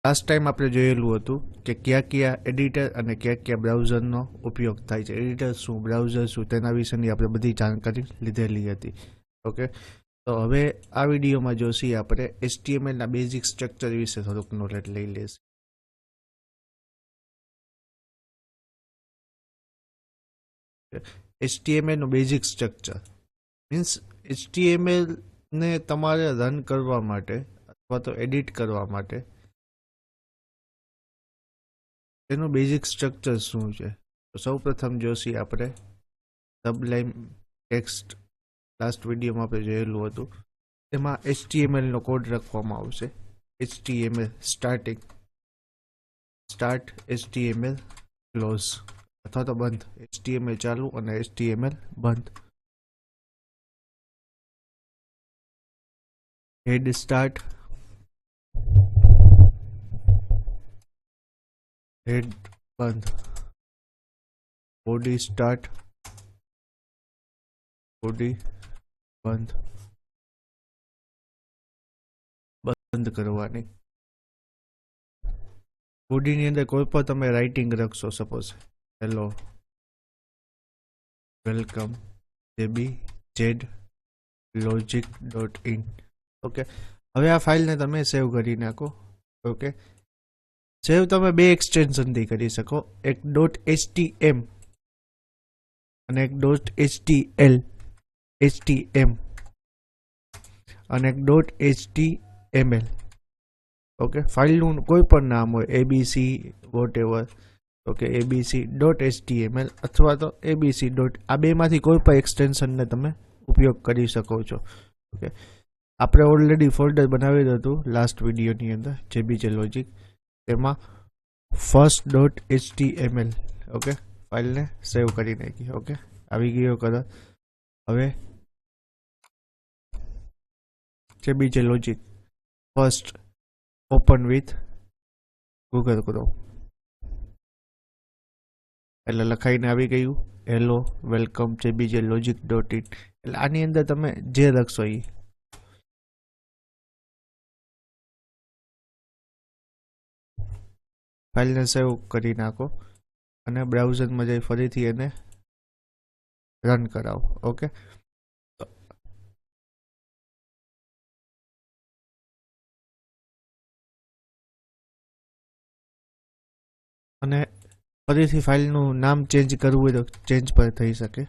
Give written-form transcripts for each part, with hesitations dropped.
Last time આપણે જોયેલું હતું કે કયા કયા એડિટર અને કયા કયા બ્રાઉઝરનો ઉપયોગ થાય છે. એડિટર શું, બ્રાઉઝર શું, તેના વિશેની આપણે બધી જાણકારી લીધેલી હતી. ઓકે, તો હવે આ વિડીયોમાં જોશી આપણે HTMLના બેઝિક સ્ટ્રક્ચર વિશે થોડુંક નોલેજ લઈ લઈશું. HTMLનું બેઝિક સ્ટ્રક્ચર મીન્સ HTMLને તમારે રન કરવા માટે અથવા તો એડિટ કરવા માટે તેનું બેઝિક સ્ટ્રક્ચર શું છે. તો સૌ પ્રથમ જોશી આપણે સબલાઇમ ટેક્સ્ટ લાસ્ટ વિડીયોમાં આપણે જોયેલું હતું. તેમાં HTMLનો કોડ લખવામાં આવશે. HTML starting, start HTML close અથવા તો બંધ, HTML ચાલુ અને HTML બંધ. હેડ સ્ટાર્ટ, હેડ બંધ, બોડી સ્ટાર્ટ, બોડી બંધ, બંધ કરવાની. બોડીની અંદર કોઈ પણ તમે રાઇટિંગ લખશો, suppose hello, welcome, jbzlogic.in. Okay, હવે આ ફાઇલને તમે સેવ કરી નાખો. ઓકે, સેવ તમે બે એક્સટેન્શનથી કરી શકો, એક .htm અને એક .htl, htm અને એક .html. ઓકે, ફાઇલનું કોઈ પણ નામ હોય, abc vote ever. Okay, abc.html અથવા તો abc. આ બેમાંથી કોઈ પણ એક્સટેન્શનને તમે ઉપયોગ કરી શકો છો. ઓકે, આપણે ઓલરેડી ફોલ્ડર બનાવેલું હતું લાસ્ટ વિડીયોની અંદર, JBJ લોજિક. તેમાં first.html. ઓકે, ફાઇલને સેવ કરી નાખી. ઓકે, આવી ગયો કલર. હવે JBJ logic first open with Google chrome એટલે લખાઈને આવી ગયું હેલો, વેલકમ, jbzlogic.in. એટલે આની અંદર તમે જે લખશો એ ફાઇલને સેવ કરી નાખો અને બ્રાઉઝરમાં જઈ ફરીથી એને રન કરાવો. ઓકે, અને ફરીથી ફાઇલનું નામ ચેન્જ કરવું હોય તો ચેન્જ પણ થઈ શકે.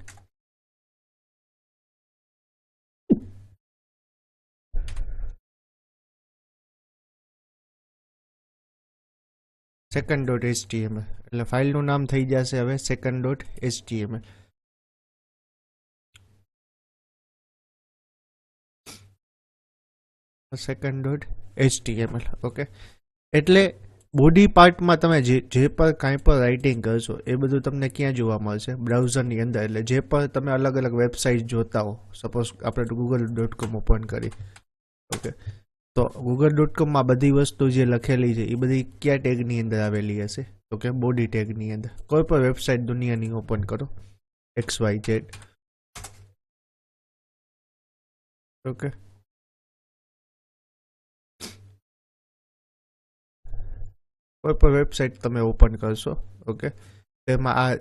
second.html એટલે ફાઇલનું નામ થઈ જશે હવે second.html. second.html. ઓકે, એટલે બોડી પાર્ટમાં તમે જે પણ કાંઈ પણ રાઇટિંગ કરશો એ બધું તમને ક્યાં જોવા મળશે? બ્રાઉઝરની અંદર. એટલે જે પણ તમે અલગ અલગ વેબસાઇટ જોતા હો, સપોઝ આપણે google.com ઓપન કરી. ઓકે, તો google.comમાં બધી વસ્તુ જે લખેલી છે એ બધી કયા ટેગની અંદર આવેલી હશે? તો કે બોડી ટેગની અંદર. કોઈ પણ વેબસાઇટ દુનિયાની ઓપન કરો, XYZ. ઓકે, કોઈ પણ વેબસાઇટ તમે ઓપન કરશો, ઓકે, તેમાં આ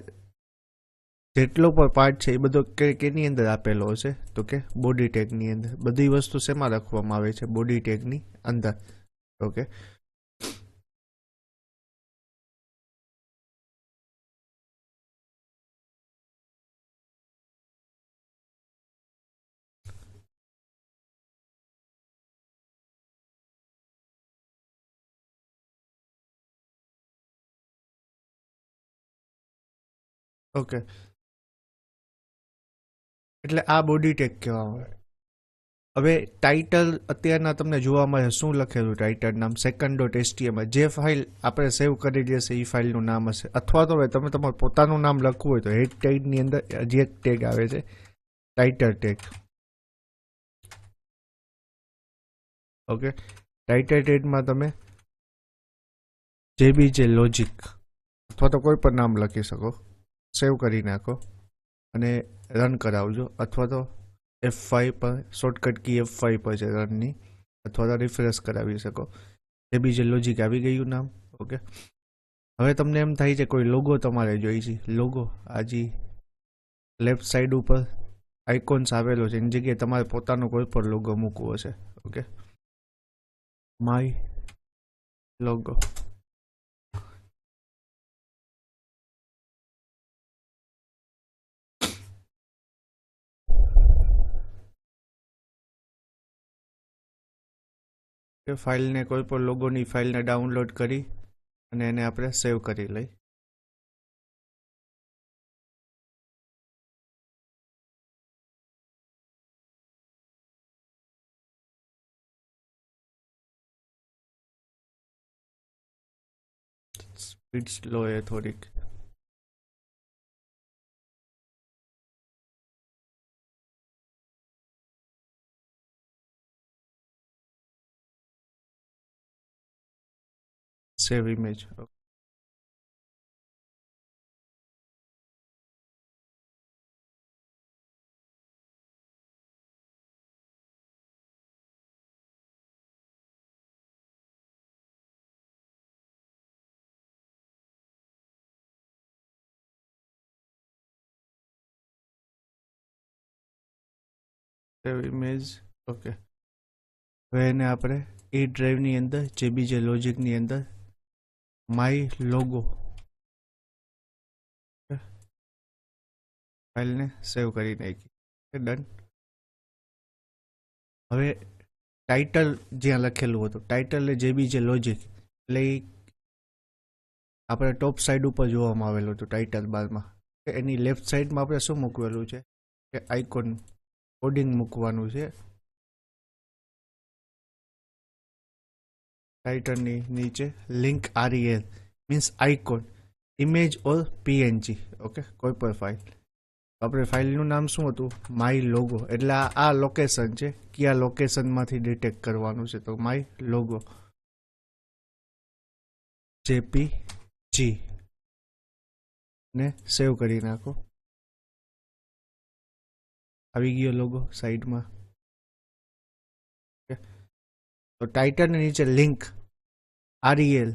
જેટલો પણ પાર્ટ છે એ બધો કેની અંદર આપેલો હશે? તો કે બોડી ટેગની અંદર. બધી વસ્તુ શેમાં રાખવામાં આવે છે? બોડી ટેગની અંદર. ઓકે, ઓકે, એટલે આ બોડી ટેગ કહેવામાં આવે. હવે ટાઇટલ અત્યારના તમને જોવા મળે, શું લખેલું ટાઇટલ નામ? second.html. જે ફાઇલ આપણે સેવ કરી દેશે એ ફાઇલનું નામ હશે. અથવા તો હવે તમે તમારું પોતાનું નામ લખવું હોય તો હેડ ટેગની અંદર હજી એક ટેગ આવે છે, ટાઇટલ ટેગ. ઓકે, ટાઇટલ ટેગમાં તમે JBJ લોજિક અથવા તો કોઈ પણ નામ લખી શકો, સેવ કરી નાખો અને રન કરાવજો. અથવા તો F5 પર, શોર્ટકટ કી F5 પર છે રનની, અથવા તો રિફ્રેશ કરાવી શકો. જેબીજે લોજિક આવી ગયું નામ. ઓકે, હવે તમને એમ થાય છે કોઈ લોગો તમારે જોઈ છે. લોગો આજી લેફ્ટ સાઈડ ઉપર આઇકોન્સ આવેલો છે, એની જગ્યાએ તમારે પોતાનો કોઈ પણ લોગો મૂકવો છે. Okay, my logo. ફાઇલને કોઈ પણ લોગોની ફાઇલને ડાઉનલોડ કરી અને એને આપણે સેવ કરી લઈ. સ્પીડ સ્લો એ થોડીક. સેવ ઇમેજ. સેવ ઇમેજ. ઓકે, હવે એને આપણે એ ડ્રાઈવની અંદર જેબીજે લોજિકની અંદર માય લોગો ફાઇલને સેવ કરી નાખી. ડન. હવે ટાઇટલ જ્યાં લખેલું હતું, ટાઇટલ જેબીજે લોજિક, એટલે આપણે ટોપ સાઈડ ઉપર જોવામાં આવેલું હતું ટાઇટલ બારમાં. એની લેફ્ટ સાઈડમાં આપણે શું મૂકવેલું છે કે આઇકોન કોડિંગ મૂકવાનું છે. ટાઇટલની નીચે link REL means icon, image or PNG. Okay, કોઈ પણ ફાઇલ. આપણે ફાઇલનું નામ શું હતું? My logo. એટલે આ લોકેશન છે, કયા લોકેશનમાંથી ડિટેક્ટ કરવાનું છે, તો માય લોગો JPG ને સેવ કરી નાખો. આવી ગયો લોગો સાઈડમાં. તો ટાઇટલની નીચે લિંક REL,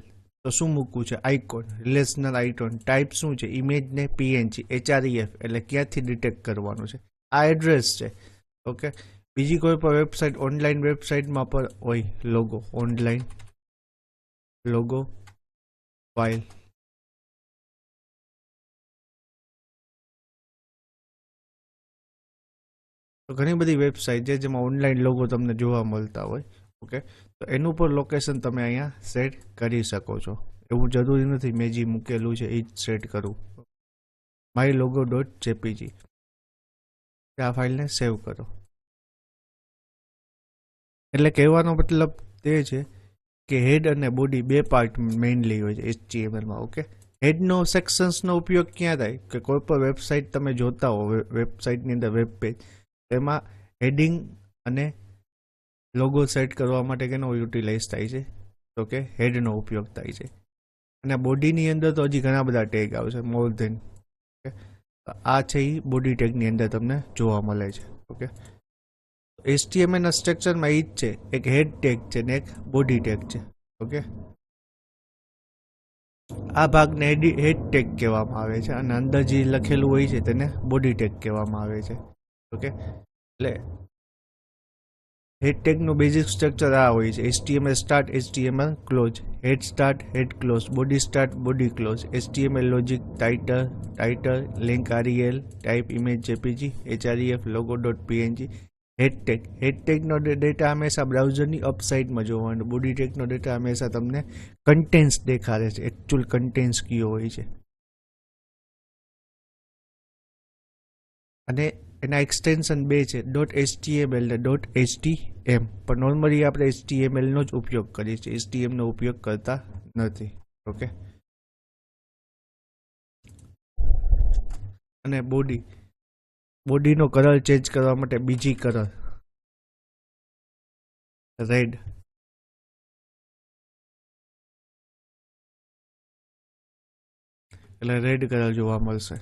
તો શું મૂકવું છે? Icon, relational icon. ટાઈપ શું છે? ઇમેજ ને PNG. HREF એટલે ક્યાંથી ડિટેક્ટ કરવાનું છે. આ એડ્રેસ છે. ઓકે, બીજી કોઈ પણ વેબસાઇટ, ઓનલાઈન વેબસાઇટમાં પણ હોય લોગો, ઓનલાઈન લોગો ફાઇલ. તો ઘણી બધી વેબસાઇટ છે જેમાં ઓનલાઈન લોગો તમને જોવા મળતા હોય. ઓકે, તો એનું પણ લોકેશન તમે અહીંયા સેટ કરી શકો છો. એવું જરૂરી નથી મેં જે મૂકેલું છે એ જ સેટ કરું. My logo .jpg. આ ફાઇલને સેવ કરો. એટલે કહેવાનો મતલબ તે છે કે હેડ અને બોડી બે પાર્ટ મેઇનલી હોય છે HTMLમાં. ઓકે, હેડનો સેક્શન્સનો ઉપયોગ ક્યાં થાય કે કોઈ પણ વેબસાઇટ તમે જોતા હો, વેબસાઇટની અંદર વેબ પેજ, એમાં હેડિંગ અને લોગો સેટ કરવા માટે કેનો યુટિલાઇઝ થાય છે? તો કે હેડનો ઉપયોગ થાય છે. અને બોડીની અંદર તો હજી ઘણા બધા ટેગ આવશે, મોર ધેન. આ છે એ બોડી ટેગની અંદર તમને જોવા મળે છે. ઓકે, HTMLના સ્ટ્રક્ચરમાં એ જ છે, એક હેડ ટેગ છે ને એક બોડી ટેગ છે. ઓકે, આ ભાગને હેડ ટેગ કહેવામાં આવે છે અને અંદર જે લખેલું હોય છે તેને બોડી ટેગ કહેવામાં આવે છે. ઓકે, એટલે હેડ ટેગનું બેઝિક સ્ટ્રક્ચર આ હોય છે: HTML start, HTML close, head start, head close, body start, body close, HTML logic, title, link REL, type image JPG, HREF, logo.png. Head ટેગનો ડેટા હંમેશા બ્રાઉઝરની અપસાઇડમાં જોવાનું. બોડી ટેગનો ડેટા હંમેશા તમને કન્ટેન્ટ્સ દેખાડે છે, એકચ્યુઅલ કન્ટેન્ટ્સ કયો હોય છે. અને એના એક્સટેન્શન બે છે, .html ને .htm. પણ નોર્મલી આપણે HTML નો જ ઉપયોગ કરીએ છીએ, HTML નો ઉપયોગ કરતા નથી. ઓકે, અને બોડીનો કલર ચેન્જ કરવા માટે બીજી કલર રેડ. એટલે રેડ કલર જોવા મળશે.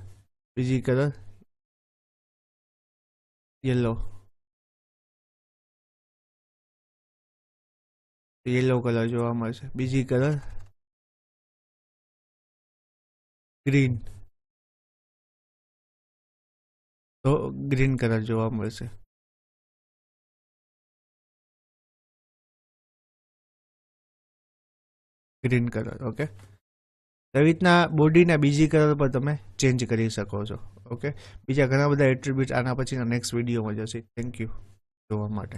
બીજી કલર યલો. યલો કલર જોવા મળશે. બીજી કલર ગ્રીન, તો ગ્રીન કલર જોવા મળશે. Green colour. ઓકે, એવી રીતના બોડીના બીજી કલર પર તમે ચેન્જ કરી શકો છો. ઓકે, બીજા ઘણા બધા એટ્રીબ્યુટ આના પછીના નેક્સ્ટ વિડીયોમાં જશે. થેન્ક યુ જોવા માટે.